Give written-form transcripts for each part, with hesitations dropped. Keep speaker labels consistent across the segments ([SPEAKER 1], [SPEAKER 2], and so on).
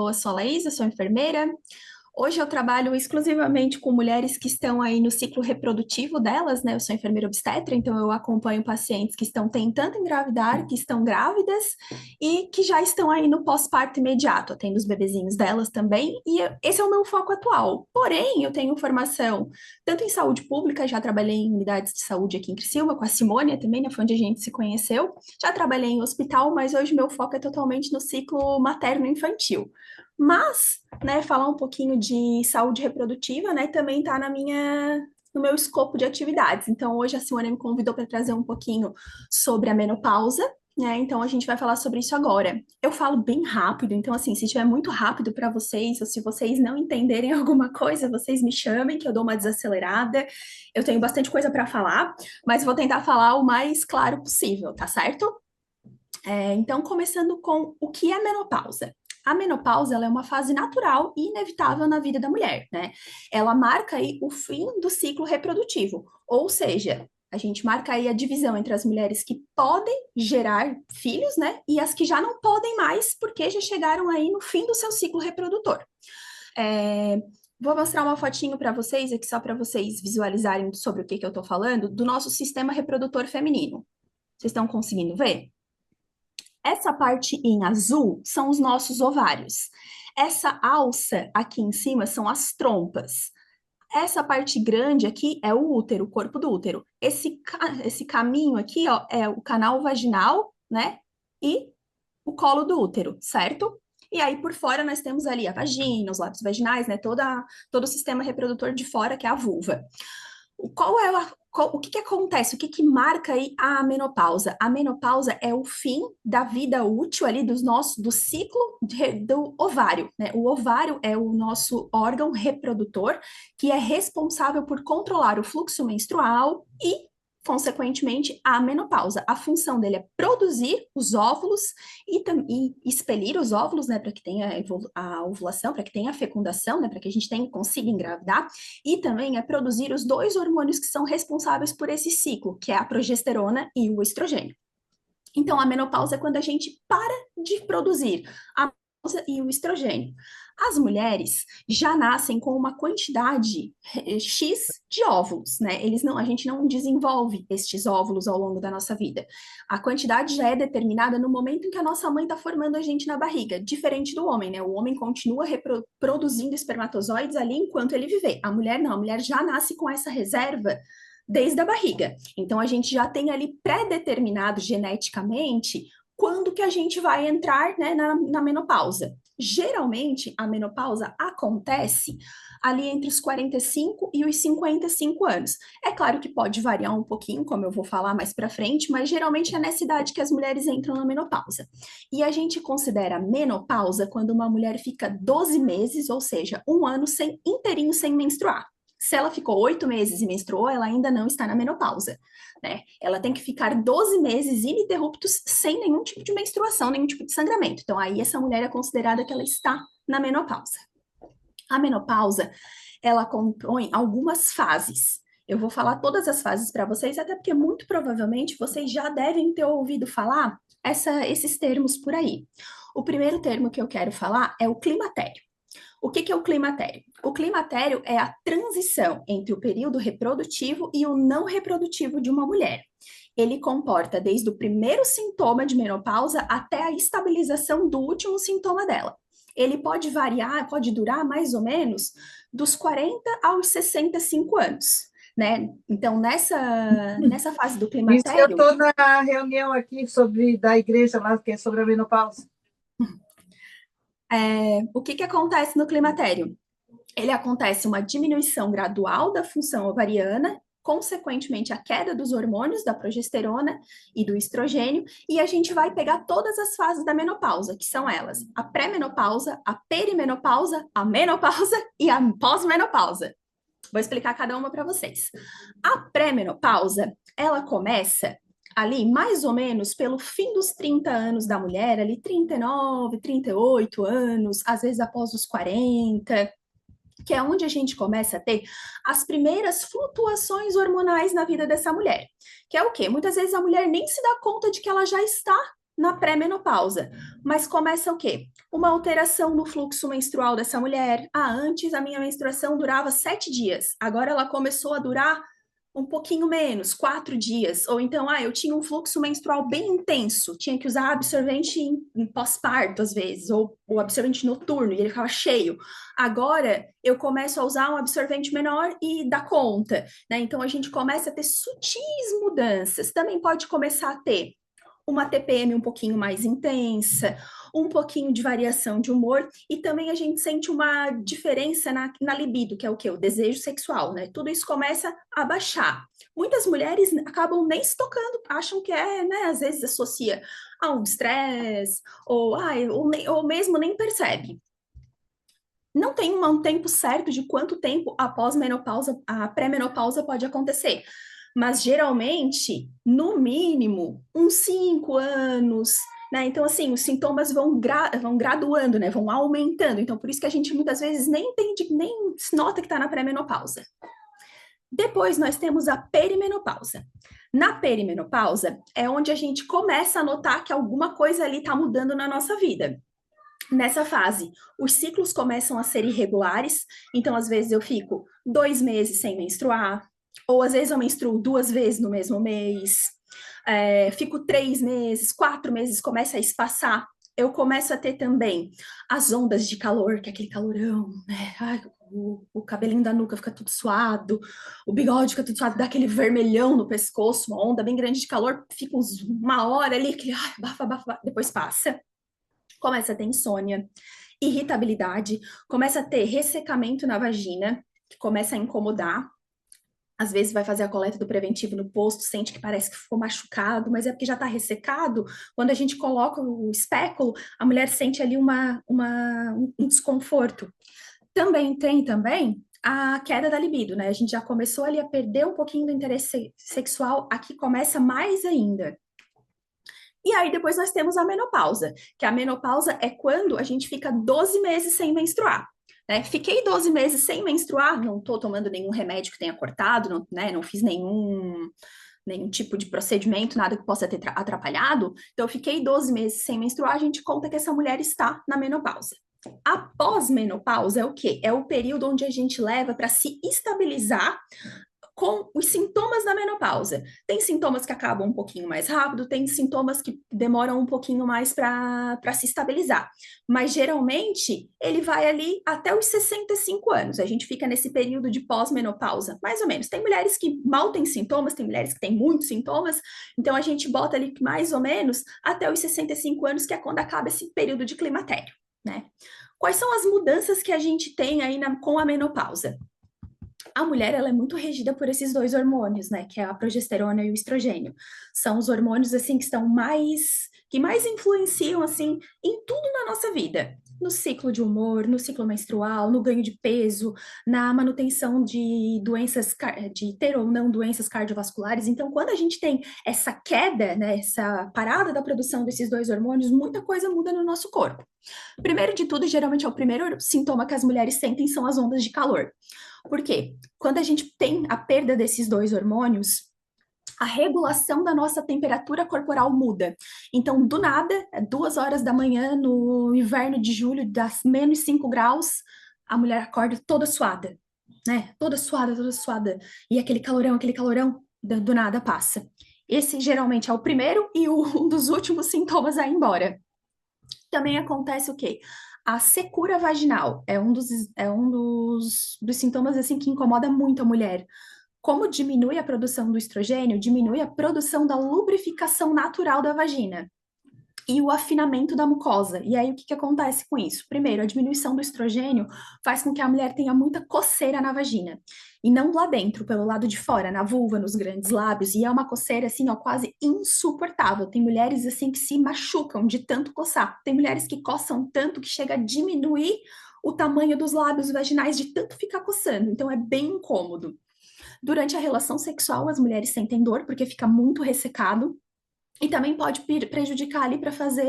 [SPEAKER 1] Eu sou a Laís, eu sou enfermeira. Hoje eu trabalho exclusivamente com mulheres que estão aí no ciclo reprodutivo delas, né? Eu sou enfermeira obstetra, então eu acompanho pacientes que estão tentando engravidar, que estão grávidas e que já estão aí no pós-parto imediato, atendo os bebezinhos delas também, e esse é o meu foco atual. Porém, eu tenho formação tanto em saúde pública, já trabalhei em unidades de saúde aqui em Criciúma, com a Simônia também, né? Foi onde a gente se conheceu. Já trabalhei em hospital, mas hoje meu foco é totalmente no ciclo materno-infantil. Mas, né, falar um pouquinho de saúde reprodutiva, né, também está no meu escopo de atividades. Então, hoje a Simone me convidou para trazer um pouquinho sobre a menopausa, né? Então, a gente vai falar sobre isso agora. Eu falo bem rápido, então, assim, se estiver muito rápido para vocês, ou se vocês não entenderem alguma coisa, vocês me chamem, que eu dou uma desacelerada. Eu tenho bastante coisa para falar, mas vou tentar falar o mais claro possível, tá certo? Então, começando com o que é menopausa. A menopausa ela é uma fase natural e inevitável na vida da mulher, né? Ela marca aí o fim do ciclo reprodutivo, ou seja, a gente marca aí a divisão entre as mulheres que podem gerar filhos, né? E as que já não podem mais, porque já chegaram aí no fim do seu ciclo reprodutor. É, Vou mostrar uma fotinho para vocês aqui, só para vocês visualizarem sobre o que eu estou falando, do nosso sistema reprodutor feminino. Vocês estão conseguindo ver? Essa parte em azul são os nossos ovários. Essa alça aqui em cima são as trompas. Essa parte grande aqui é o útero, o corpo do útero. Esse caminho aqui, ó, é o canal vaginal, né? E o colo do útero, certo? E aí, por fora, nós temos ali a vagina, os lábios vaginais, né? Todo o sistema reprodutor de fora, que é a vulva. O que que acontece? O que que marca aí a menopausa? A menopausa é o fim da vida útil ali do ciclo do ovário, né? O ovário é o nosso órgão reprodutor que é responsável por controlar o fluxo menstrual e, consequentemente, a menopausa. A função dele é produzir os óvulos e expelir os óvulos, né, para que tenha a ovulação, para que tenha a fecundação, né, para que a gente consiga engravidar e também é produzir os dois hormônios que são responsáveis por esse ciclo, que é a progesterona e o estrogênio. Então, a menopausa é quando a gente para de produzir a menopausa e o estrogênio. As mulheres já nascem com uma quantidade X de óvulos, né? A gente não desenvolve estes óvulos ao longo da nossa vida. A quantidade já é determinada no momento em que a nossa mãe está formando a gente na barriga, diferente do homem, né? O homem continua reproduzindo espermatozoides ali enquanto ele viver. A mulher não, a mulher já nasce com essa reserva desde a barriga. Então, a gente já tem ali pré-determinado geneticamente quando que a gente vai entrar, né, na menopausa. Geralmente, a menopausa acontece ali entre os 45 e os 55 anos. É claro que pode variar um pouquinho, como eu vou falar mais para frente, mas geralmente é nessa idade que as mulheres entram na menopausa. E a gente considera menopausa quando uma mulher fica 12 meses, ou seja, um ano inteirinho sem menstruar. Se ela ficou 8 meses e menstruou, ela ainda não está na menopausa, né? Ela tem que ficar 12 meses ininterruptos sem nenhum tipo de menstruação, nenhum tipo de sangramento. Então, aí essa mulher é considerada que ela está na menopausa. A menopausa, ela compõe algumas fases. Eu vou falar todas as fases para vocês, até porque muito provavelmente vocês já devem ter ouvido falar esses termos por aí. O primeiro termo que eu quero falar é o climatério. O que que é o climatério? O climatério é a transição entre o período reprodutivo e o não reprodutivo de uma mulher. Ele comporta desde o primeiro sintoma de menopausa até a estabilização do último sintoma dela. Ele pode variar, pode durar mais ou menos dos 40 aos 65 anos, né? Então, nessa fase do
[SPEAKER 2] Isso eu
[SPEAKER 1] climatério,
[SPEAKER 2] estou na reunião aqui da igreja lá, que é sobre a menopausa.
[SPEAKER 1] o que que acontece no climatério? Ele acontece uma diminuição gradual da função ovariana, consequentemente a queda dos hormônios da progesterona e do estrogênio, e a gente vai pegar todas as fases da menopausa, que são elas: a pré-menopausa, a perimenopausa, a menopausa e a pós-menopausa. Vou explicar cada uma para vocês. A pré-menopausa, ela começa ali mais ou menos pelo fim dos 30 anos da mulher, ali 39, 38 anos, às vezes após os 40, que é onde a gente começa a ter as primeiras flutuações hormonais na vida dessa mulher. Que é o quê? Muitas vezes a mulher nem se dá conta de que ela já está na pré-menopausa. Mas começa o quê? Uma alteração no fluxo menstrual dessa mulher. Ah, antes a minha menstruação durava 7 dias, agora ela começou a durar um pouquinho menos, 4 dias. Ou então, eu tinha um fluxo menstrual bem intenso, tinha que usar absorvente em pós-parto, às vezes, ou o absorvente noturno, e ele ficava cheio. Agora, eu começo a usar um absorvente menor e dá conta, né? Então, a gente começa a ter sutis mudanças. Também pode começar a ter uma TPM um pouquinho mais intensa, um pouquinho de variação de humor, e também a gente sente uma diferença na libido, que é o quê? O desejo sexual, né? Tudo isso começa a baixar. Muitas mulheres acabam nem se tocando, acham que né? Às vezes associa a um estresse, ou mesmo nem percebe. Não tem um tempo certo de quanto tempo após menopausa, a pré-menopausa pode acontecer, mas geralmente, no mínimo, uns 5 anos, né? Então, assim, os sintomas vão graduando, né? Vão aumentando. Então, por isso que a gente muitas vezes nem entende, nem nota que está na pré-menopausa. Depois, nós temos a perimenopausa. Na perimenopausa, é onde a gente começa a notar que alguma coisa ali está mudando na nossa vida. Nessa fase, os ciclos começam a ser irregulares, então às vezes eu fico 2 meses sem menstruar, ou às vezes eu menstruo 2 vezes no mesmo mês, fico 3 meses, 4 meses, começa a espaçar. Eu começo a ter também as ondas de calor, que é aquele calorão, né? Ai, o cabelinho da nuca fica tudo suado, o bigode fica tudo suado, dá aquele vermelhão no pescoço, uma onda bem grande de calor, fica uma hora ali, aquele bafa, bafa, depois passa. Começa a ter insônia, irritabilidade, começa a ter ressecamento na vagina, que começa a incomodar. Às vezes vai fazer a coleta do preventivo no posto, sente que parece que ficou machucado, mas é porque já está ressecado. Quando a gente coloca o espéculo, a mulher sente ali um desconforto. Também tem a queda da libido, né? A gente já começou ali a perder um pouquinho do interesse sexual, aqui começa mais ainda. E aí depois nós temos a menopausa, que a menopausa é quando a gente fica 12 meses sem menstruar. Né? Fiquei 12 meses sem menstruar, não estou tomando nenhum remédio que tenha cortado, não, né? Não fiz nenhum tipo de procedimento, nada que possa ter atrapalhado. Então, eu fiquei 12 meses sem menstruar, a gente conta que essa mulher está na menopausa. A pós-menopausa é o quê? É o período onde a gente leva para se estabilizar com os sintomas da menopausa. Tem sintomas que acabam um pouquinho mais rápido, tem sintomas que demoram um pouquinho mais para se estabilizar. Mas geralmente ele vai ali até os 65 anos. A gente fica nesse período de pós-menopausa, mais ou menos. Tem mulheres que mal têm sintomas, tem mulheres que têm muitos sintomas, então a gente bota ali mais ou menos até os 65 anos, que é quando acaba esse período de climatério, né? Quais são as mudanças que a gente tem aí com a menopausa? A mulher, ela é muito regida por esses dois hormônios, né, que é a progesterona e o estrogênio. São os hormônios, assim, que mais influenciam, assim, em tudo na nossa vida. No ciclo de humor, no ciclo menstrual, no ganho de peso, na manutenção de doenças, de ter ou não doenças cardiovasculares. Então, quando a gente tem essa queda, né, essa parada da produção desses dois hormônios, muita coisa muda no nosso corpo. Primeiro de tudo, geralmente é o primeiro sintoma que as mulheres sentem são as ondas de calor. Por quê? Quando a gente tem a perda desses dois hormônios, a regulação da nossa temperatura corporal muda. Então, do nada, 2 horas da manhã, no inverno de julho, das menos 5 graus, a mulher acorda toda suada, né? Toda suada, toda suada. E aquele calorão, do nada passa. Esse geralmente é o primeiro e um dos últimos sintomas a ir embora. Também acontece o quê? A secura vaginal é um dos sintomas assim que incomoda muito a mulher. Como diminui a produção do estrogênio, diminui a produção da lubrificação natural da vagina e o afinamento da mucosa. E aí, o que que acontece com isso? Primeiro, a diminuição do estrogênio faz com que a mulher tenha muita coceira na vagina. E não lá dentro, pelo lado de fora, na vulva, nos grandes lábios. E é uma coceira, assim, ó, quase insuportável. Tem mulheres, assim, que se machucam de tanto coçar. Tem mulheres que coçam tanto que chega a diminuir o tamanho dos lábios vaginais de tanto ficar coçando. Então, é bem incômodo. Durante a relação sexual, as mulheres sentem dor porque fica muito ressecado. E também pode prejudicar ali para fazer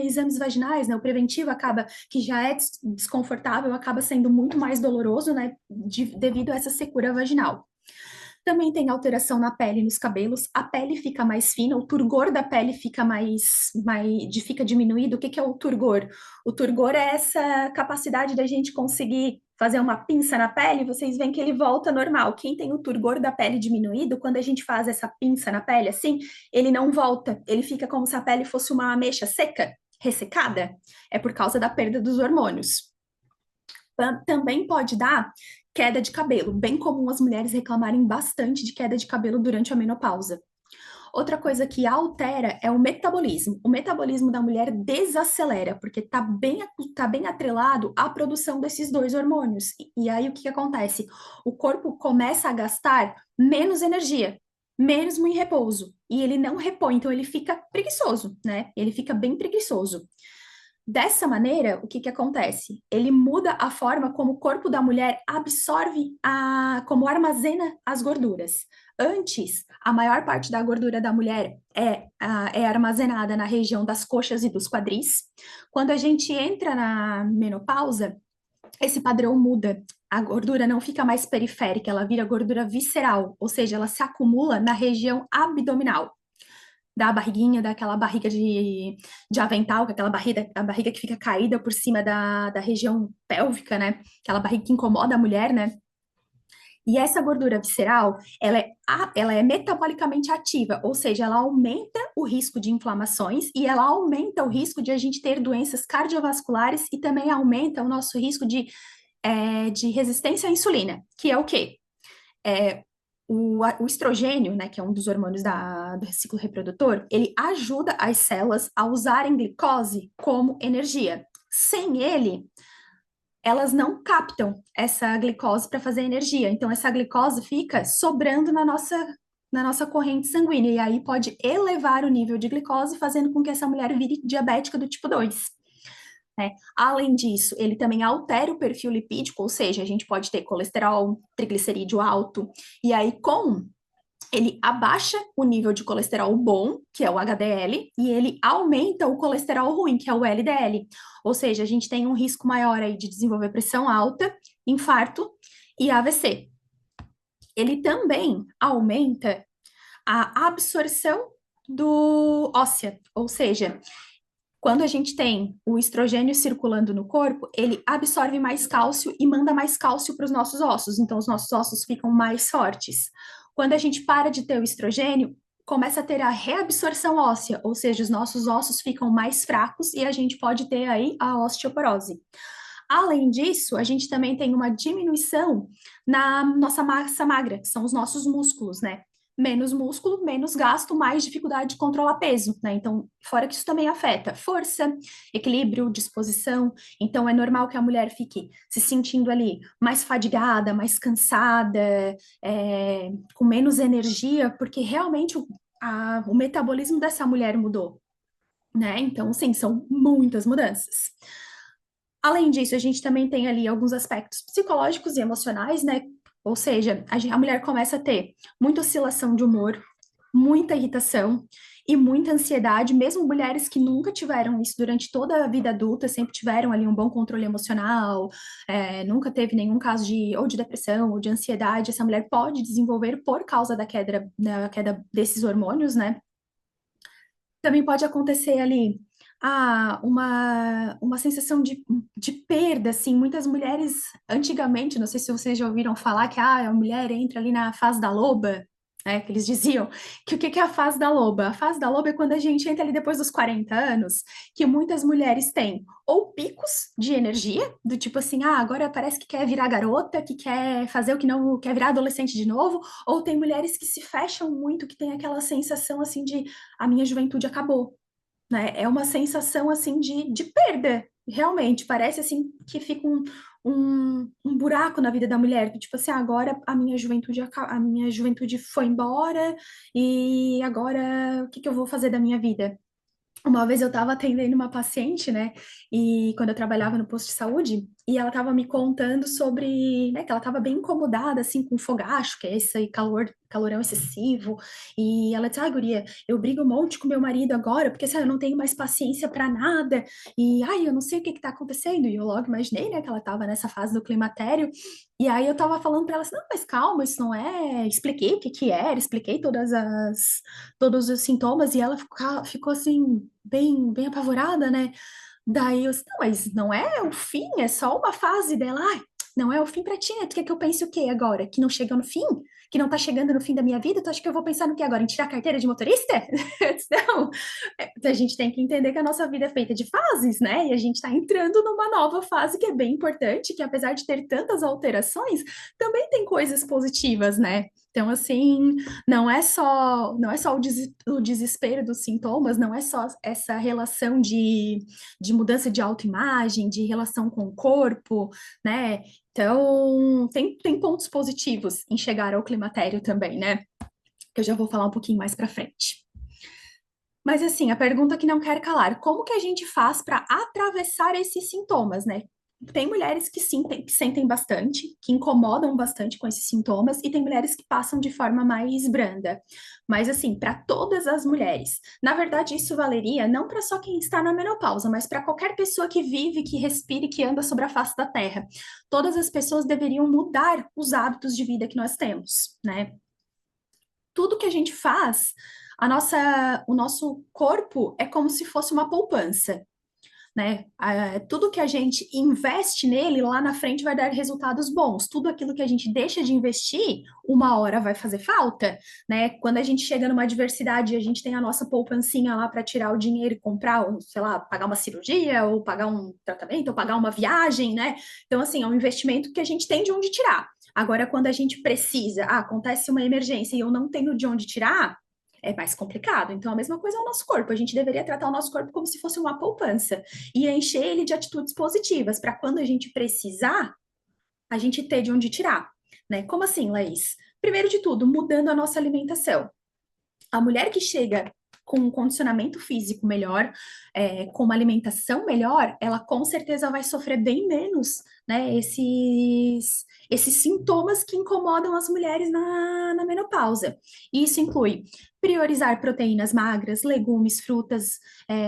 [SPEAKER 1] exames vaginais, né? O preventivo acaba, que já é desconfortável, acaba sendo muito mais doloroso, né? Devido a essa secura vaginal. Também tem alteração na pele e nos cabelos, a pele fica mais fina, o turgor da pele fica fica diminuído. O que que é o turgor? O turgor é essa capacidade da gente conseguir fazer uma pinça na pele, vocês veem que ele volta normal. Quem tem o turgor da pele diminuído, quando a gente faz essa pinça na pele assim, ele não volta, ele fica como se a pele fosse uma ameixa seca, ressecada. É por causa da perda dos hormônios. Também pode dar queda de cabelo, bem comum as mulheres reclamarem bastante de queda de cabelo durante a menopausa. Outra coisa que altera é o metabolismo. O metabolismo da mulher desacelera, porque tá bem atrelado à produção desses dois hormônios. E aí o que acontece? O corpo começa a gastar menos energia, mesmo em repouso. E ele não repõe, então ele fica preguiçoso, né? Ele fica bem preguiçoso. Dessa maneira, o que que acontece? Ele muda a forma como o corpo da mulher absorve como armazena as gorduras. Antes, a maior parte da gordura da mulher é armazenada na região das coxas e dos quadris. Quando a gente entra na menopausa, esse padrão muda. A gordura não fica mais periférica, ela vira gordura visceral, ou seja, ela se acumula na região abdominal da barriguinha, daquela barriga de avental, com aquela barriga, a barriga que fica caída por cima da região pélvica, né? Aquela barriga que incomoda a mulher, né? E essa gordura visceral, ela é metabolicamente ativa, ou seja, ela aumenta o risco de inflamações e ela aumenta o risco de a gente ter doenças cardiovasculares e também aumenta o nosso risco de resistência à insulina, que é o quê? O estrogênio, né, que é um dos hormônios do ciclo reprodutor, ele ajuda as células a usarem glicose como energia. Sem ele, elas não captam essa glicose para fazer energia. Então, essa glicose fica sobrando na nossa corrente sanguínea, e aí pode elevar o nível de glicose, fazendo com que essa mulher vire diabética do tipo 2. Né? Além disso, ele também altera o perfil lipídico, ou seja, a gente pode ter colesterol, triglicerídeo alto, e aí ele abaixa o nível de colesterol bom, que é o HDL, e ele aumenta o colesterol ruim, que é o LDL. Ou seja, a gente tem um risco maior aí de desenvolver pressão alta, infarto e AVC. Ele também aumenta a absorção do óssea, ou seja, quando a gente tem o estrogênio circulando no corpo, ele absorve mais cálcio e manda mais cálcio para os nossos ossos, então os nossos ossos ficam mais fortes. Quando a gente para de ter o estrogênio, começa a ter a reabsorção óssea, ou seja, os nossos ossos ficam mais fracos e a gente pode ter aí a osteoporose. Além disso, a gente também tem uma diminuição na nossa massa magra, que são os nossos músculos, né? Menos músculo, menos gasto, mais dificuldade de controlar peso, né? Então, fora que isso também afeta força, equilíbrio, disposição. Então, é normal que a mulher fique se sentindo ali mais fadigada, mais cansada, com menos energia, porque realmente o metabolismo dessa mulher mudou, né? Então, sim, são muitas mudanças. Além disso, a gente também tem ali alguns aspectos psicológicos e emocionais, né? Ou seja, a mulher começa a ter muita oscilação de humor, muita irritação e muita ansiedade, mesmo mulheres que nunca tiveram isso durante toda a vida adulta, sempre tiveram ali um bom controle emocional, nunca teve nenhum caso ou de depressão ou de ansiedade, essa mulher pode desenvolver por causa da queda desses hormônios, né? Também pode acontecer ali uma sensação de perda, assim, muitas mulheres, antigamente, não sei se vocês já ouviram falar que a mulher entra ali na fase da loba, né, que eles diziam, que o que que é a fase da loba? A fase da loba é quando a gente entra ali depois dos 40 anos, que muitas mulheres têm ou picos de energia, do tipo assim, agora parece que quer virar garota, que quer fazer o que não, quer virar adolescente de novo, ou tem mulheres que se fecham muito, que tem aquela sensação, assim, de a minha juventude acabou, né? É uma sensação assim de perda, realmente. Parece assim que fica um buraco na vida da mulher, que, tipo assim, agora a minha juventude foi embora e agora o que que eu vou fazer da minha vida? Uma vez eu estava atendendo uma paciente, né? E quando eu trabalhava no posto de saúde, e ela estava me contando sobre, né, que ela estava bem incomodada assim com o fogacho, que é esse calor calorão excessivo, e ela disse, ai, guria, eu brigo um monte com meu marido agora, porque, sabe, eu não tenho mais paciência para nada, e, ai, eu não sei o que que tá acontecendo, e eu logo imaginei, né, que ela tava nessa fase do climatério, e aí eu tava falando para ela assim, não, mas calma, isso não é, expliquei o que que era, expliquei todos os sintomas, e ela ficou assim, bem apavorada, né, daí eu disse, não, mas não é o fim, é só uma fase dela, ai, não é o fim pra ti, né? Tu quer que eu pense o quê agora? Que não chega no fim? Que não tá chegando no fim da minha vida? Tu acha que eu vou pensar no quê agora? Em tirar a carteira de motorista? Eu disse, não, a gente tem que entender que a nossa vida é feita de fases, né? E a gente tá entrando numa nova fase que é bem importante, que apesar de ter tantas alterações, também tem coisas positivas, né? Então, assim, não é só o desespero dos sintomas, não é só essa relação de mudança de autoimagem, de relação com o corpo, né? Então, tem pontos positivos em chegar ao climatério também, né? Que eu já vou falar um pouquinho mais para frente. Mas assim, a pergunta que não quer calar, como que a gente faz para atravessar esses sintomas, né? Tem mulheres que sentem bastante, que incomodam bastante com esses sintomas, e tem mulheres que passam de forma mais branda. Mas assim, para todas as mulheres. Na verdade, isso valeria não para só quem está na menopausa, mas para qualquer pessoa que vive, que respire, que anda sobre a face da Terra. Todas as pessoas deveriam mudar os hábitos de vida que nós temos, né? Tudo que a gente faz, o nosso corpo é como se fosse uma poupança, né? Tudo que a gente investe nele lá na frente vai dar resultados bons. Tudo aquilo que a gente deixa de investir, uma hora vai fazer falta, né? Quando a gente chega numa adversidade, a gente tem a nossa poupancinha lá para tirar o dinheiro e comprar, sei lá, pagar uma cirurgia, ou pagar um tratamento, ou pagar uma viagem, né? Então, assim, é um investimento que a gente tem de onde tirar. Agora, quando a gente precisa, acontece uma emergência e eu não tenho de onde tirar, é mais complicado. Então, a mesma coisa é o nosso corpo. A gente deveria tratar o nosso corpo como se fosse uma poupança e encher ele de atitudes positivas, para quando a gente precisar, a gente ter de onde tirar, né? Como assim, Laís? Primeiro de tudo, mudando a nossa alimentação. A mulher que chega com um condicionamento físico melhor, com uma alimentação melhor, ela com certeza vai sofrer bem menos, né, esses sintomas que incomodam as mulheres na menopausa. E isso inclui priorizar proteínas magras, legumes, frutas,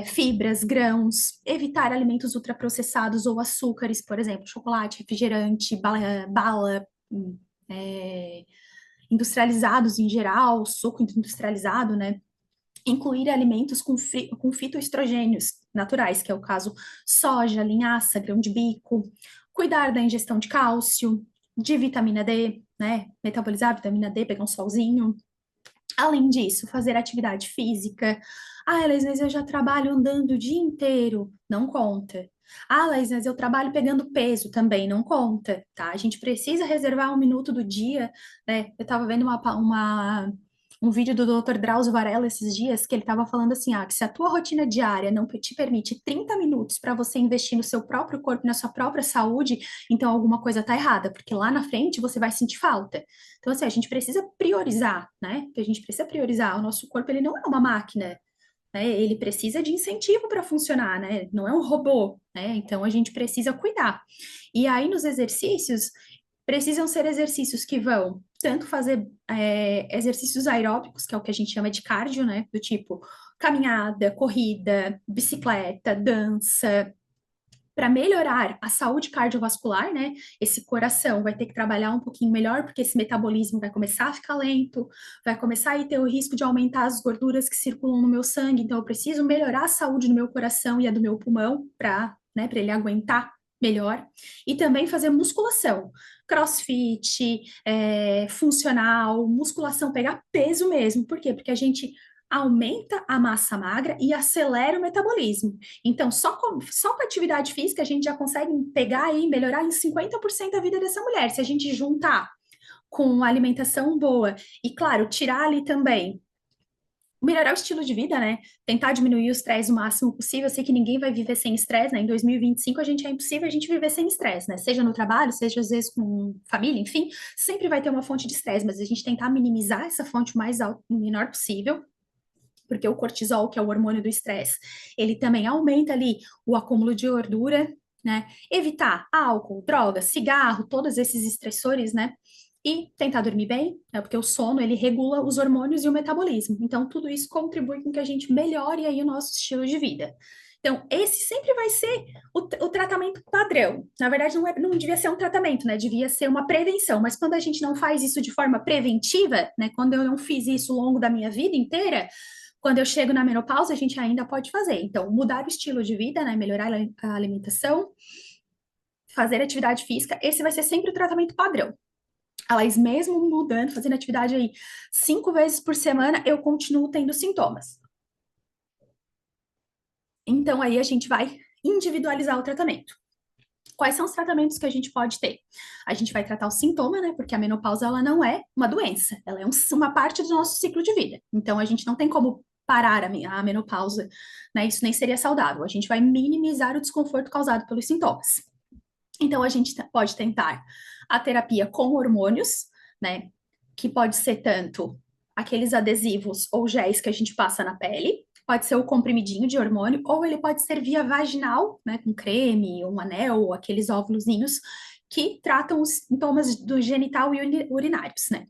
[SPEAKER 1] fibras, grãos, evitar alimentos ultraprocessados ou açúcares, por exemplo, chocolate, refrigerante, bala, é, industrializados em geral, suco industrializado, né? Incluir alimentos com fitoestrogênios naturais, que é o caso soja, linhaça, grão de bico, cuidar da ingestão de cálcio, de vitamina D, né? Metabolizar a vitamina D, pegar um solzinho. Além disso, fazer atividade física. Ah, Elis, mas eu já trabalho andando o dia inteiro. Não conta. Ah, Elis, mas eu trabalho pegando peso também. Não conta, tá? A gente precisa reservar um minuto do dia, né? Eu estava vendo um vídeo do Dr. Drauzio Varela esses dias, que ele estava falando assim, que se a tua rotina diária não te permite 30 minutos para você investir no seu próprio corpo, na sua própria saúde, então alguma coisa está errada, porque lá na frente você vai sentir falta. Então, assim, a gente precisa priorizar, né? Que a gente precisa priorizar. O nosso corpo, ele não é uma máquina, né? Ele precisa de incentivo para funcionar, né? Não é um robô, né? Então, a gente precisa cuidar. E aí, nos exercícios, precisam ser exercícios que vão tanto fazer exercícios aeróbicos, que é o que a gente chama de cardio, né? Do tipo caminhada, corrida, bicicleta, dança, para melhorar a saúde cardiovascular, né? Esse coração vai ter que trabalhar um pouquinho melhor, porque esse metabolismo vai começar a ficar lento, vai começar a ter o risco de aumentar as gorduras que circulam no meu sangue, então eu preciso melhorar a saúde do meu coração e a do meu pulmão para ele aguentar melhor, e também fazer musculação, crossfit, funcional, musculação, pegar peso mesmo, por quê? Porque a gente aumenta a massa magra e acelera o metabolismo. Então, só com atividade física, a gente já consegue pegar e melhorar em 50% a vida dessa mulher. Se a gente juntar com alimentação boa e, claro, tirar ali também, melhorar o estilo de vida, né? Tentar diminuir o estresse o máximo possível. Eu sei que ninguém vai viver sem estresse, né? Em 2025, é impossível a gente viver sem estresse, né? Seja no trabalho, seja às vezes com família, enfim, sempre vai ter uma fonte de estresse, mas a gente tentar minimizar essa fonte o mais alto, o menor possível, porque o cortisol, que é o hormônio do estresse, ele também aumenta ali o acúmulo de gordura, né? Evitar álcool, drogas, cigarro, todos esses estressores, né? e tentar dormir bem, né? Porque o sono, ele regula os hormônios e o metabolismo. Então, tudo isso contribui com que a gente melhore aí o nosso estilo de vida. Então, esse sempre vai ser o tratamento padrão. Na verdade, não devia ser um tratamento, né? Devia ser uma prevenção. Mas quando a gente não faz isso de forma preventiva, né? Quando eu não fiz isso ao longo da minha vida inteira, quando eu chego na menopausa, a gente ainda pode fazer. Então, mudar o estilo de vida, né? Melhorar a alimentação, fazer atividade física, esse vai ser sempre o tratamento padrão. Elas mesmo mudando, fazendo atividade aí 5 vezes por semana, eu continuo tendo sintomas. Então, aí a gente vai individualizar o tratamento. Quais são os tratamentos que a gente pode ter? A gente vai tratar o sintoma, né? Porque a menopausa, ela não é uma doença, ela é uma parte do nosso ciclo de vida. Então, a gente não tem como parar a menopausa, né? Isso nem seria saudável. A gente vai minimizar o desconforto causado pelos sintomas. Então, a gente pode tentar a terapia com hormônios, né? Que pode ser tanto aqueles adesivos ou géis que a gente passa na pele, pode ser o comprimidinho de hormônio, ou ele pode ser via vaginal, né? Com creme, um anel, ou aqueles óvulozinhos que tratam os sintomas do genital e urinários, né?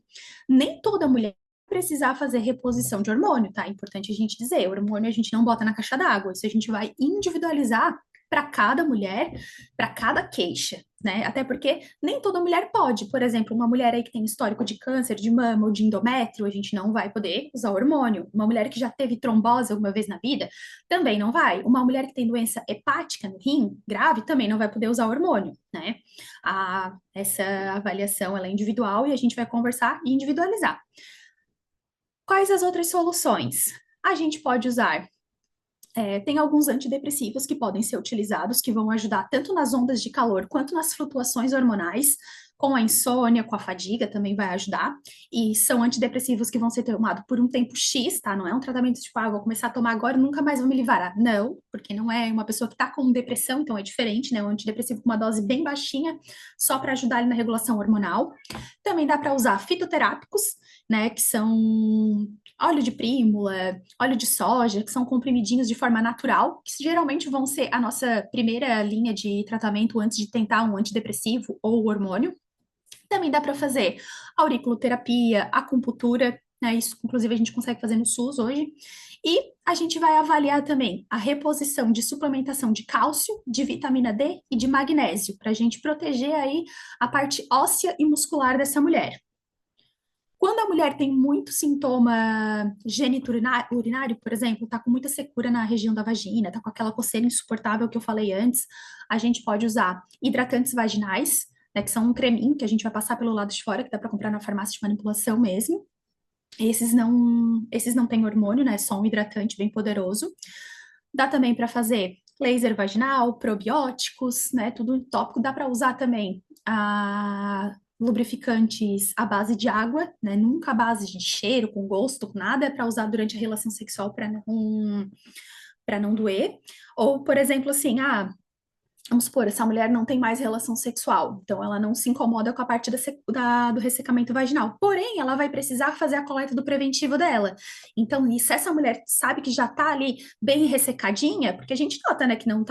[SPEAKER 1] Nem toda mulher precisar fazer reposição de hormônio, tá? É importante a gente dizer, o hormônio a gente não bota na caixa d'água, isso a gente vai individualizar para cada mulher, para cada queixa, né? Até porque nem toda mulher pode. Por exemplo, uma mulher aí que tem histórico de câncer de mama ou de endométrio, a gente não vai poder usar hormônio. Uma mulher que já teve trombose alguma vez na vida, também não vai. Uma mulher que tem doença hepática no rim, grave, também não vai poder usar hormônio, né? Essa avaliação, ela é individual e a gente vai conversar e individualizar. Quais as outras soluções? A gente pode usar tem alguns antidepressivos que podem ser utilizados, que vão ajudar tanto nas ondas de calor quanto nas flutuações hormonais, com a insônia, com a fadiga, também vai ajudar. E são antidepressivos que vão ser tomados por um tempo X, tá? Não é um tratamento tipo, vou começar a tomar agora e nunca mais vou me livrar. Não, porque não é uma pessoa que tá com depressão, então é diferente, né? Um antidepressivo com uma dose bem baixinha, só para ajudar ele na regulação hormonal. Também dá para usar fitoterápicos, né? Que são óleo de prímula, óleo de soja, que são comprimidinhos de forma natural, que geralmente vão ser a nossa primeira linha de tratamento antes de tentar um antidepressivo ou hormônio. Também dá para fazer auriculoterapia, acupuntura, né? Isso, inclusive, a gente consegue fazer no SUS hoje. E a gente vai avaliar também a reposição de suplementação de cálcio, de vitamina D e de magnésio, para a gente proteger aí a parte óssea e muscular dessa mulher. Quando a mulher tem muito sintoma urinário, por exemplo, tá com muita secura na região da vagina, tá com aquela coceira insuportável que eu falei antes, a gente pode usar hidratantes vaginais, né, que são um creminho que a gente vai passar pelo lado de fora, que dá para comprar na farmácia de manipulação mesmo. Esses não têm hormônio, né? É só um hidratante bem poderoso. Dá também para fazer laser vaginal, probióticos, né? Tudo tópico. Dá para usar também lubrificantes à base de água, né? Nunca à base de cheiro, com gosto, com nada, é para usar durante a relação sexual para não doer. Ou, por exemplo, assim, vamos supor, essa mulher não tem mais relação sexual, então ela não se incomoda com a parte do ressecamento vaginal. Porém, ela vai precisar fazer a coleta do preventivo dela. Então, e se essa mulher sabe que já tá ali bem ressecadinha, porque a gente nota, né, que não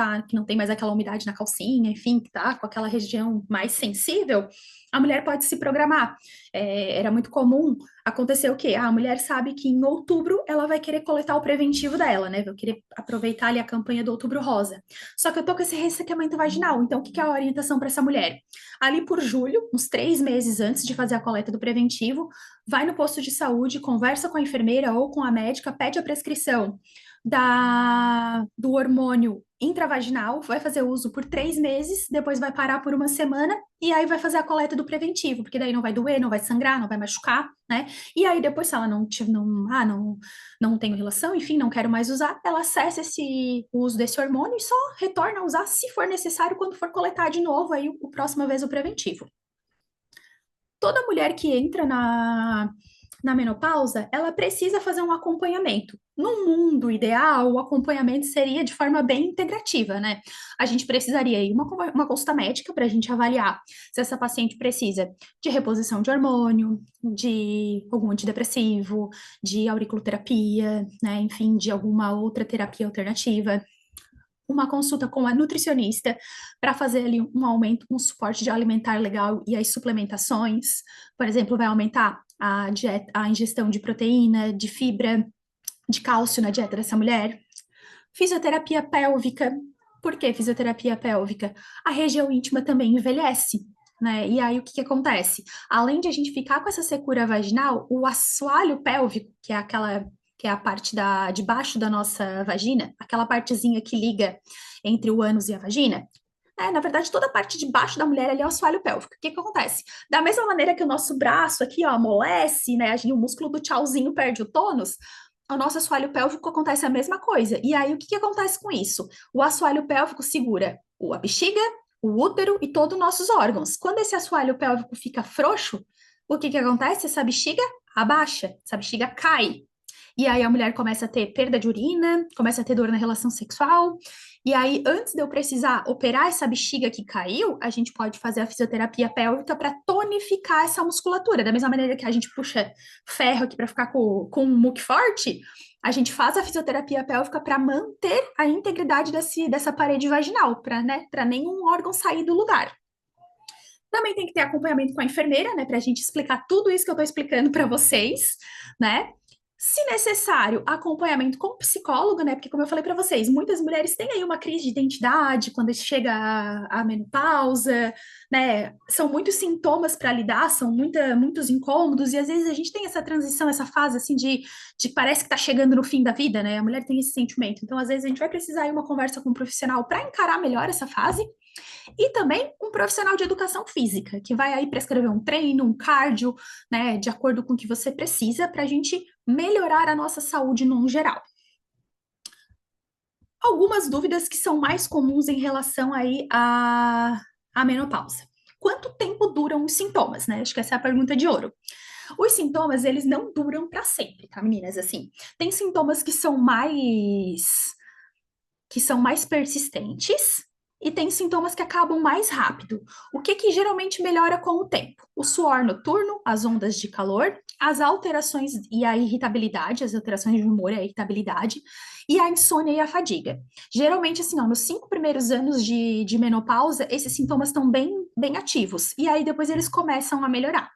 [SPEAKER 1] tem mais aquela umidade na calcinha, enfim, que tá com aquela região mais sensível, a mulher pode se programar. Era muito comum acontecer o quê? A mulher sabe que em outubro ela vai querer coletar o preventivo dela, né? Vai querer aproveitar ali a campanha do Outubro Rosa. Só que eu tô com esse ressecamento vaginal, então o que é a orientação para essa mulher? Ali por julho, uns 3 meses antes de fazer a coleta do preventivo, vai no posto de saúde, conversa com a enfermeira ou com a médica, pede a prescrição do hormônio intravaginal, vai fazer uso por 3 meses, depois vai parar por uma semana e aí vai fazer a coleta do preventivo, porque daí não vai doer, não vai sangrar, não vai machucar, né? E aí depois, se ela não tenho relação, enfim, não quero mais usar, ela cessa o uso desse hormônio e só retorna a usar se for necessário quando for coletar de novo aí o próxima vez o preventivo. Toda mulher que entra na menopausa, ela precisa fazer um acompanhamento. No mundo ideal, o acompanhamento seria de forma bem integrativa, né? A gente precisaria ir uma consulta médica para a gente avaliar se essa paciente precisa de reposição de hormônio, de algum antidepressivo, de auriculoterapia, né? Enfim, de alguma outra terapia alternativa. uma consulta com a nutricionista para fazer ali um aumento, um suporte de alimentar legal e as suplementações, por exemplo, vai aumentar a dieta, a ingestão de proteína, de fibra, de cálcio na dieta dessa mulher. Fisioterapia pélvica. Por que fisioterapia pélvica? A região íntima também envelhece, né? E aí o que que acontece? Além de a gente ficar com essa secura vaginal, o assoalho pélvico, que é aquela que é a parte de baixo da nossa vagina, aquela partezinha que liga entre o ânus e a vagina, na verdade, toda a parte de baixo da mulher ali é o assoalho pélvico. O que que acontece? Da mesma maneira que o nosso braço aqui, ó, amolece, né? O músculo do tchauzinho perde o tônus, o nosso assoalho pélvico acontece a mesma coisa. E aí, o que que acontece com isso? O assoalho pélvico segura a bexiga, o útero e todos os nossos órgãos. Quando esse assoalho pélvico fica frouxo, o que que acontece? Essa bexiga abaixa, essa bexiga cai. E aí a mulher começa a ter perda de urina, começa a ter dor na relação sexual. E aí, antes de eu precisar operar essa bexiga que caiu, a gente pode fazer a fisioterapia pélvica para tonificar essa musculatura. Da mesma maneira que a gente puxa ferro aqui para ficar com um muque forte, a gente faz a fisioterapia pélvica para manter a integridade dessa parede vaginal, para, né, para nenhum órgão sair do lugar. Também tem que ter acompanhamento com a enfermeira, né, para a gente explicar tudo isso que eu estou explicando para vocês, né? Se necessário, acompanhamento com o psicólogo, né? Porque, como eu falei para vocês, muitas mulheres têm aí uma crise de identidade quando chega a menopausa, né? São muitos sintomas para lidar, são muitos incômodos, e às vezes a gente tem essa transição, essa fase assim de parece que está chegando no fim da vida, né? A mulher tem esse sentimento. Então, às vezes, a gente vai precisar ir uma conversa com um profissional para encarar melhor essa fase. E também um profissional de educação física, que vai aí prescrever um treino, um cardio, né, de acordo com o que você precisa, para a gente melhorar a nossa saúde no geral. Algumas dúvidas que são mais comuns em relação aí à menopausa. Quanto tempo duram os sintomas, né? Acho que essa é a pergunta de ouro. Os sintomas, eles não duram para sempre, tá, meninas? Assim, tem sintomas que são mais persistentes e tem sintomas que acabam mais rápido. O que que geralmente melhora com o tempo? O suor noturno, as ondas de calor, as alterações e a irritabilidade, as alterações de humor e a irritabilidade, e a insônia e a fadiga. Geralmente, assim, ó, nos 5 primeiros anos de menopausa, esses sintomas estão bem ativos, e aí depois eles começam a melhorar.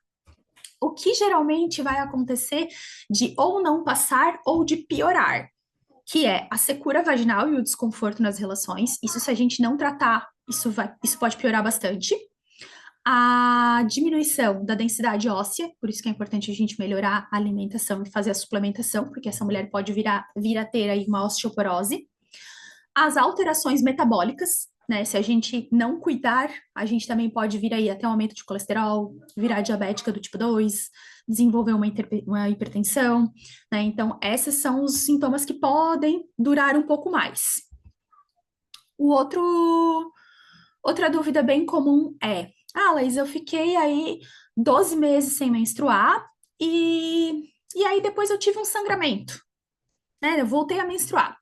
[SPEAKER 1] O que geralmente vai acontecer de ou não passar ou de piorar, que é a secura vaginal e o desconforto nas relações. Isso, se a gente não tratar, isso pode piorar bastante. A diminuição da densidade óssea, por isso que é importante a gente melhorar a alimentação e fazer a suplementação, porque essa mulher pode vir a ter aí uma osteoporose. As alterações metabólicas, né? Se a gente não cuidar, a gente também pode vir aí até um aumento de colesterol, virar diabética do tipo 2, desenvolver uma hipertensão, né? Então, esses são os sintomas que podem durar um pouco mais. Outra dúvida bem comum é: Laís, eu fiquei aí 12 meses sem menstruar e aí depois eu tive um sangramento, né? Eu voltei a menstruar.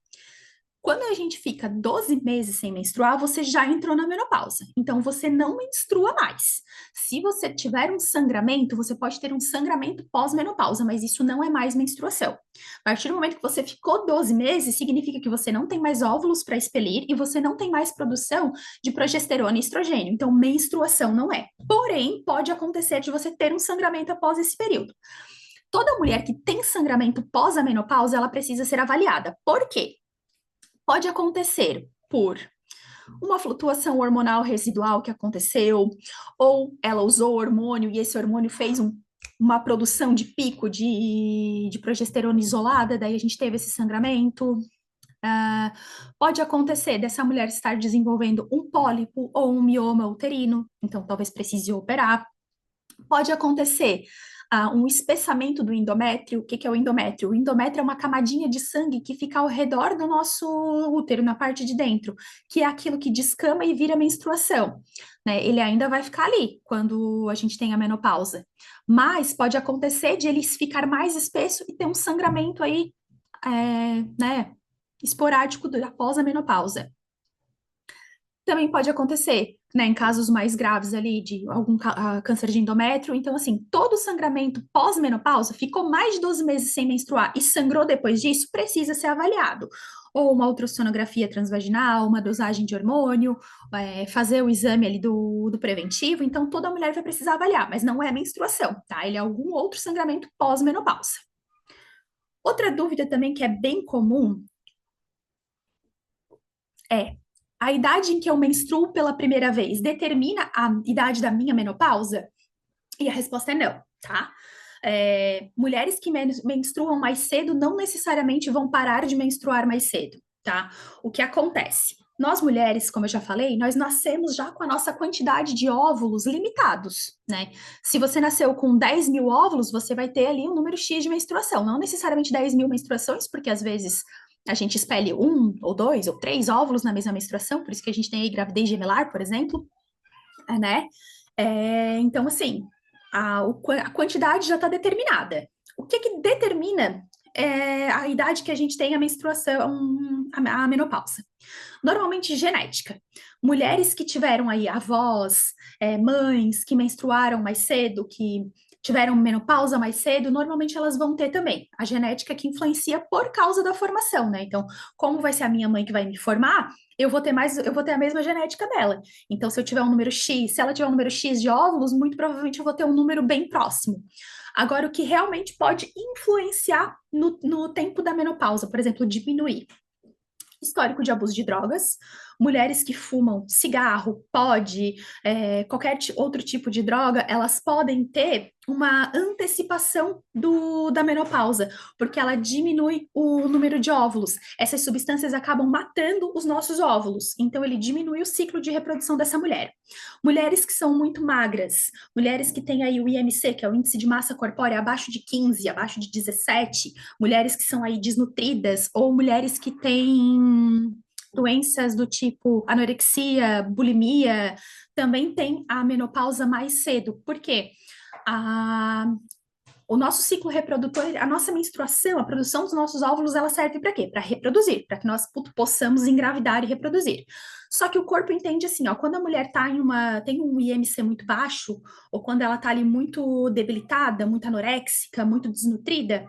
[SPEAKER 1] Quando a gente fica 12 meses sem menstruar, você já entrou na menopausa. Então, você não menstrua mais. Se você tiver um sangramento, você pode ter um sangramento pós-menopausa, mas isso não é mais menstruação. A partir do momento que você ficou 12 meses, significa que você não tem mais óvulos para expelir e você não tem mais produção de progesterona e estrogênio. Então, menstruação não é. Porém, pode acontecer de você ter um sangramento após esse período. Toda mulher que tem sangramento pós a menopausa, ela precisa ser avaliada. Por quê? Pode acontecer por uma flutuação hormonal residual que aconteceu, ou ela usou hormônio e esse hormônio fez uma produção de pico de progesterona isolada, daí a gente teve esse sangramento. Pode acontecer dessa mulher estar desenvolvendo um pólipo ou um mioma uterino, então talvez precise operar. Pode acontecer um espessamento do endométrio. O que que é o endométrio? O endométrio é uma camadinha de sangue que fica ao redor do nosso útero, na parte de dentro, que é aquilo que descama e vira menstruação, né? Ele ainda vai ficar ali quando a gente tem a menopausa, mas pode acontecer de ele ficar mais espesso e ter um sangramento aí, né, esporádico após a menopausa. Também pode acontecer né, em casos mais graves ali de algum câncer de endométrio. Então, assim, todo sangramento pós-menopausa ficou mais de 12 meses sem menstruar e sangrou depois disso, precisa ser avaliado. Ou uma ultrassonografia transvaginal, uma dosagem de hormônio, fazer o exame ali do preventivo. Então, toda mulher vai precisar avaliar, mas não é menstruação, tá? Ele é algum outro sangramento pós-menopausa. Outra dúvida também que é bem comum é: a idade em que eu menstruo pela primeira vez determina a idade da minha menopausa? E a resposta é não, tá? Mulheres que menstruam mais cedo não necessariamente vão parar de menstruar mais cedo, tá? O que acontece? Nós mulheres, como eu já falei, nós nascemos já com a nossa quantidade de óvulos limitados, né? Se você nasceu com 10 mil óvulos, você vai ter ali um número X de menstruação, não necessariamente 10 mil menstruações, porque às vezes a gente expele um, ou dois, ou três óvulos na mesma menstruação, por isso que a gente tem aí gravidez gemelar, por exemplo, né? Então, assim, a quantidade já está determinada. O que que determina a idade que a gente tem a menstruação, a menopausa? Normalmente genética. Mulheres que tiveram aí avós, mães que menstruaram mais cedo, que tiveram menopausa mais cedo, normalmente elas vão ter também a genética que influencia por causa da formação, né? Então, como vai ser a minha mãe que vai me formar, eu vou ter a mesma genética dela. Então, se eu tiver um número X, se ela tiver um número X de óvulos, muito provavelmente eu vou ter um número bem próximo. Agora, o que realmente pode influenciar no tempo da menopausa, por exemplo, diminuir histórico de abuso de drogas, mulheres que fumam cigarro, pod, qualquer outro tipo de droga, elas podem ter uma antecipação da menopausa, porque ela diminui o número de óvulos. Essas substâncias acabam matando os nossos óvulos, então ele diminui o ciclo de reprodução dessa mulher. Mulheres que são muito magras, mulheres que têm aí o IMC, que é o índice de massa corpórea, abaixo de 15, abaixo de 17, mulheres que são aí desnutridas, ou mulheres que têm doenças do tipo anorexia, bulimia, também tem a menopausa mais cedo. Por quê? A, o nosso ciclo reprodutor, a nossa menstruação, a produção dos nossos óvulos, ela serve para quê? Para reproduzir, para que nós possamos engravidar e reproduzir. Só que o corpo entende assim, ó, quando a mulher tem um IMC muito baixo, ou quando ela tá ali muito debilitada, muito anoréxica, muito desnutrida,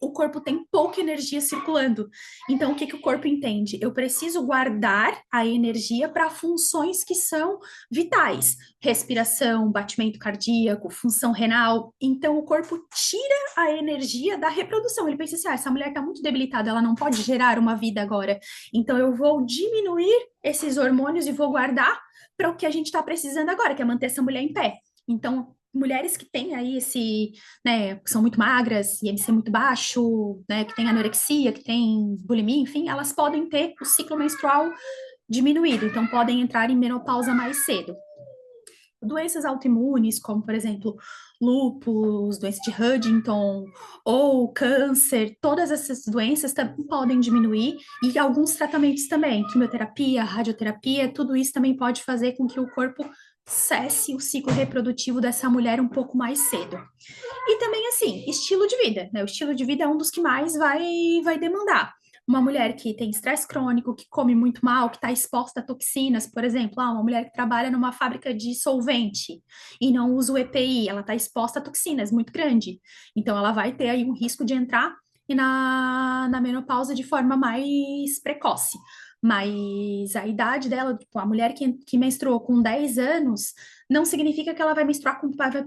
[SPEAKER 1] o corpo tem pouca energia circulando. Então, o que que o corpo entende? Eu preciso guardar a energia para funções que são vitais: respiração, batimento cardíaco, função renal. Então, o corpo tira a energia da reprodução. Ele pensa assim: essa mulher está muito debilitada, ela não pode gerar uma vida agora. Então, eu vou diminuir esses hormônios e vou guardar para o que a gente está precisando agora, que é manter essa mulher em pé. Então, mulheres que têm aí né, que são muito magras, IMC muito baixo, né, que têm anorexia, que têm bulimia, enfim, elas podem ter o ciclo menstrual diminuído, então podem entrar em menopausa mais cedo. Doenças autoimunes, como, por exemplo, lúpus, doença de Huntington ou câncer, todas essas doenças também podem diminuir, e alguns tratamentos também, quimioterapia, radioterapia, tudo isso também pode fazer com que o corpo cesse o ciclo reprodutivo dessa mulher um pouco mais cedo. E também, assim, estilo de vida, né? O estilo de vida é um dos que mais vai demandar. Uma mulher que tem estresse crônico, que come muito mal, que está exposta a toxinas, por exemplo, uma mulher que trabalha numa fábrica de solvente e não usa o EPI, ela está exposta a toxinas muito grande. Então, ela vai ter aí um risco de entrar na menopausa de forma mais precoce. Mas a idade dela, tipo, a mulher que menstruou com 10 anos, não significa que ela vai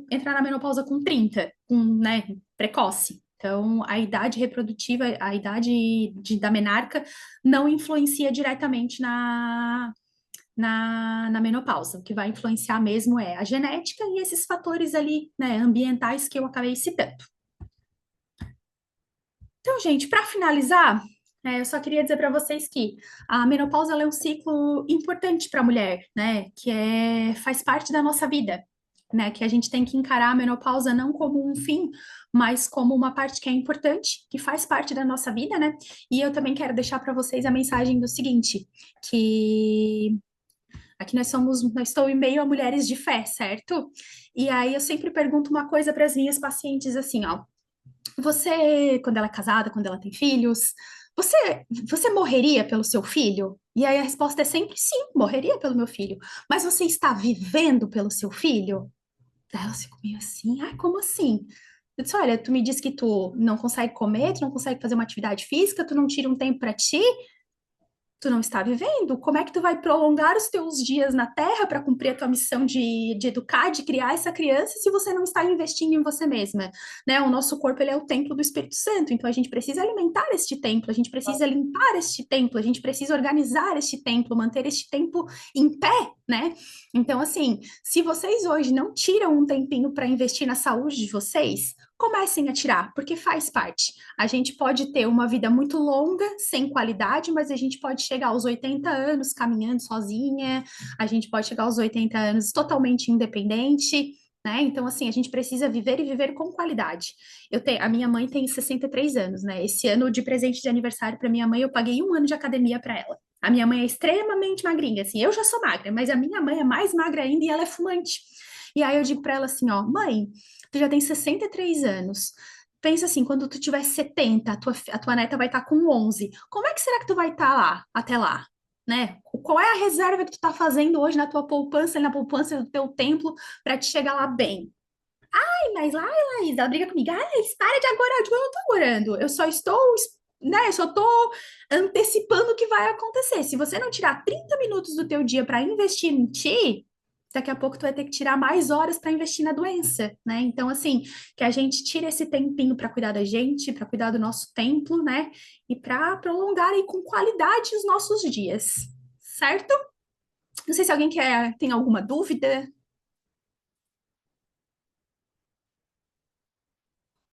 [SPEAKER 1] entrar na menopausa com 30, né, precoce. Então, a idade reprodutiva, a idade da menarca não influencia diretamente na menopausa. O que vai influenciar mesmo é a genética e esses fatores ali, né, ambientais que eu acabei citando. Então, gente, para finalizar, eu só queria dizer para vocês que a menopausa ela é um ciclo importante para a mulher, né? Que faz parte da nossa vida, né? Que a gente tem que encarar a menopausa não como um fim, mas como uma parte que é importante, que faz parte da nossa vida, né? E eu também quero deixar para vocês a mensagem do seguinte, que aqui nós estou em meio a mulheres de fé, certo? E aí eu sempre pergunto uma coisa para as minhas pacientes assim, ó. Você, quando ela é casada, quando ela tem filhos, você morreria pelo seu filho? E aí a resposta é sempre sim, morreria pelo meu filho. Mas você está vivendo pelo seu filho? Daí ela ficou meio assim, ai, como assim? Eu disse, olha, tu me disse que tu não consegue comer, tu não consegue fazer uma atividade física, tu não tira um tempo para ti, tu não está vivendo. Como é que tu vai prolongar os teus dias na Terra para cumprir a tua missão de educar, de criar essa criança, se você não está investindo em você mesma, né? O nosso corpo, ele é o templo do Espírito Santo, então a gente precisa alimentar este templo, a gente precisa limpar este templo, a gente precisa organizar este templo, manter este templo em pé, né? Então, assim, se vocês hoje não tiram um tempinho para investir na saúde de vocês, comecem a tirar, porque faz parte. A gente pode ter uma vida muito longa, sem qualidade, mas a gente pode chegar aos 80 anos caminhando sozinha, a gente pode chegar aos 80 anos totalmente independente, né? Então, assim, a gente precisa viver e viver com qualidade. A minha mãe tem 63 anos, né? Esse ano, de presente de aniversário para minha mãe, eu paguei 1 ano de academia para ela. A minha mãe é extremamente magrinha, assim, eu já sou magra, mas a minha mãe é mais magra ainda e ela é fumante. E aí eu digo para ela assim, ó, mãe, tu já tem 63 anos. Pensa assim, quando tu tiver 70, a tua neta vai estar com 11. Como é que será que tu vai estar lá, até lá? Né? Qual é a reserva que tu tá fazendo hoje na tua poupança, na poupança do teu templo, para te chegar lá bem? Ai, mas lá, Laís, ela briga comigo. Ai, Laís, para de agora. Eu digo, eu não tô agorando. Eu só estou, né? Eu só tô antecipando o que vai acontecer. Se você não tirar 30 minutos do teu dia para investir em ti, daqui a pouco tu vai ter que tirar mais horas para investir na doença, né? Então, assim, que a gente tire esse tempinho para cuidar da gente, para cuidar do nosso templo, né? E para prolongar aí com qualidade os nossos dias, certo? Não sei se alguém tem alguma dúvida.